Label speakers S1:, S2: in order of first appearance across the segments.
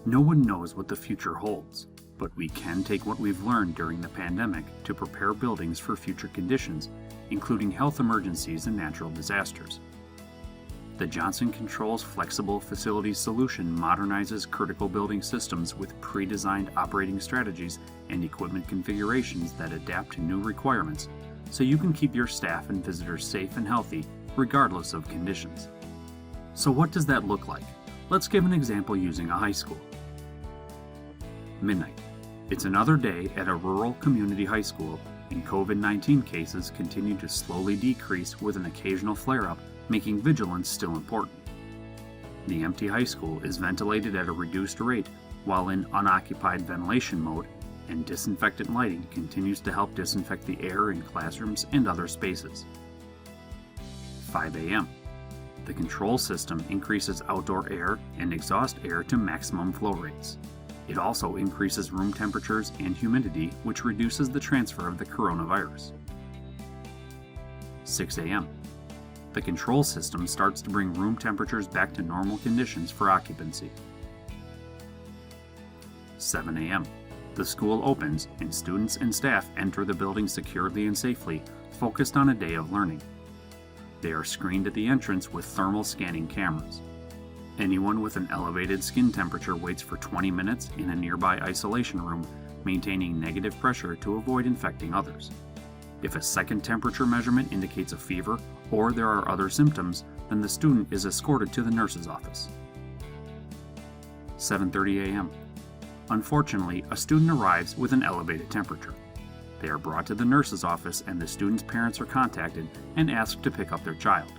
S1: No one knows what the future holds, but we can take what we've learned during the pandemic to prepare buildings for future conditions, including health emergencies and natural disasters. The Johnson Controls Flexible Facilities solution modernizes critical building systems with pre-designed operating strategies and equipment configurations that adapt to new requirements, so you can keep your staff and visitors safe and healthy regardless of conditions. So what does that look like? Let's give an example using a high school. Midnight. It's another day at a rural community high school, and COVID-19 cases continue to slowly decrease with an occasional flare-up, making vigilance still important. The empty high school is ventilated at a reduced rate while in unoccupied ventilation mode, and disinfectant lighting continues to help disinfect the air in classrooms and other spaces. 5 a.m. The control system increases outdoor air and exhaust air to maximum flow rates. It also increases room temperatures and humidity, which reduces the transfer of the coronavirus. 6 a.m. The control system starts to bring room temperatures back to normal conditions for occupancy. 7 a.m. The school opens and students and staff enter the building securely and safely, focused on a day of learning. They are screened at the entrance with thermal scanning cameras. Anyone with an elevated skin temperature waits for 20 minutes in a nearby isolation room, maintaining negative pressure to avoid infecting others. If a second temperature measurement indicates a fever or there are other symptoms, then the student is escorted to the nurse's office. 7:30 a.m. Unfortunately, a student arrives with an elevated temperature. They are brought to the nurse's office and the student's parents are contacted and asked to pick up their child.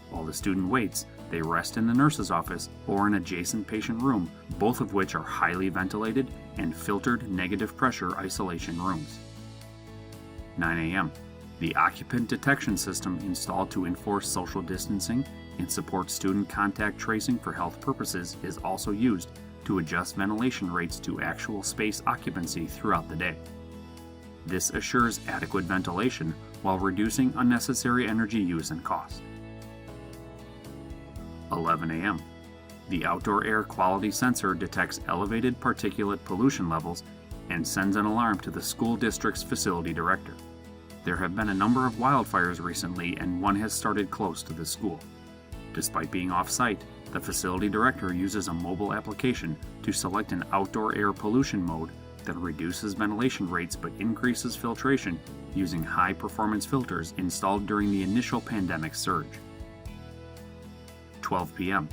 S1: While the student waits, they rest in the nurse's office or an adjacent patient room, both of which are highly ventilated and filtered negative pressure isolation rooms. 9 a.m. The occupant detection system installed to enforce social distancing and support student contact tracing for health purposes is also used to adjust ventilation rates to actual space occupancy throughout the day. This assures adequate ventilation while reducing unnecessary energy use and cost. 11 a.m. The outdoor air quality sensor detects elevated particulate pollution levels and sends an alarm to the school district's facility director. There have been a number of wildfires recently, and one has started close to the school. Despite being off-site, the facility director uses a mobile application to select an outdoor air pollution mode that reduces ventilation rates but increases filtration using high-performance filters installed during the initial pandemic surge. 12 p.m.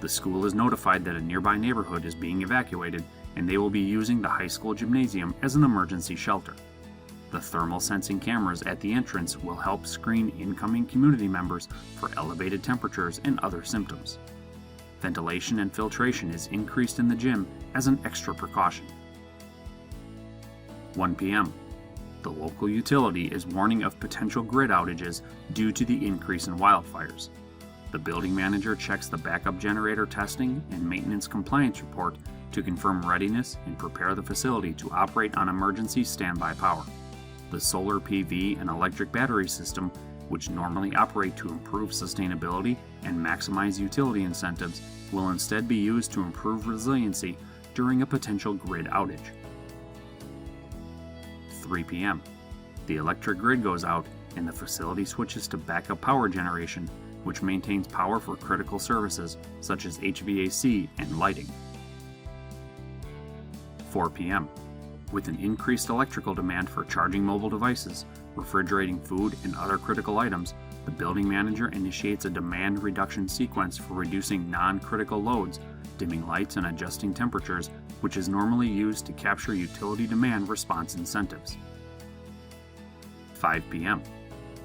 S1: The school is notified that a nearby neighborhood is being evacuated, and they will be using the high school gymnasium as an emergency shelter. The thermal sensing cameras at the entrance will help screen incoming community members for elevated temperatures and other symptoms. Ventilation and filtration is increased in the gym as an extra precaution. 1 p.m. The local utility is warning of potential grid outages due to the increase in wildfires. The building manager checks the backup generator testing and maintenance compliance report to confirm readiness and prepare the facility to operate on emergency standby power. The solar PV and electric battery system, which normally operate to improve sustainability and maximize utility incentives, will instead be used to improve resiliency during a potential grid outage. 3 p.m. The electric grid goes out and the facility switches to backup power generation, which maintains power for critical services such as HVAC and lighting. 4 p.m. With an increased electrical demand for charging mobile devices, refrigerating food, and other critical items, the building manager initiates a demand reduction sequence for reducing non-critical loads, dimming lights, and adjusting temperatures, which is normally used to capture utility demand response incentives. 5 p.m.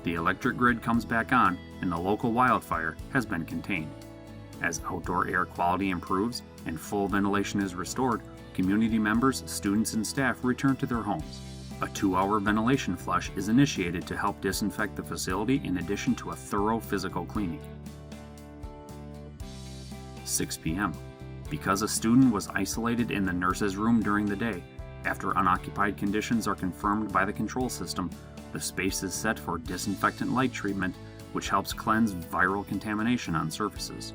S1: The electric grid comes back on and the local wildfire has been contained. As outdoor air quality improves and full ventilation is restored, community members, students, and staff return to their homes. A 2-hour ventilation flush is initiated to help disinfect the facility in addition to a thorough physical cleaning. 6 p.m. Because a student was isolated in the nurse's room during the day, after unoccupied conditions are confirmed by the control system, the space is set for disinfectant light treatment, which helps cleanse viral contamination on surfaces.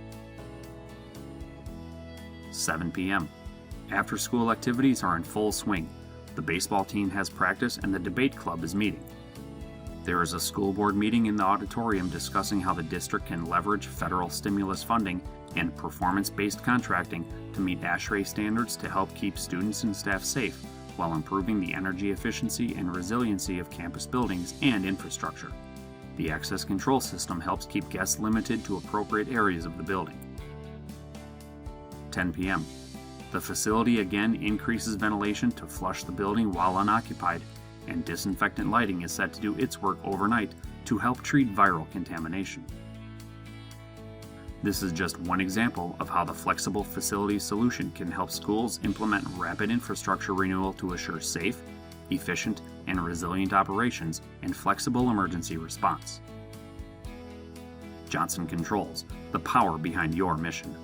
S1: 7 p.m. After-school activities are in full swing. The baseball team has practice and the debate club is meeting. There is a school board meeting in the auditorium discussing how the district can leverage federal stimulus funding and performance-based contracting to meet ASHRAE standards to help keep students and staff safe while improving the energy efficiency and resiliency of campus buildings and infrastructure. The access control system helps keep guests limited to appropriate areas of the building. 10 p.m. The facility again increases ventilation to flush the building while unoccupied, and disinfectant lighting is set to do its work overnight to help treat viral contamination. This is just one example of how the flexible facilities solution can help schools implement rapid infrastructure renewal to assure safe, efficient, and resilient operations and flexible emergency response. Johnson Controls, the power behind your mission.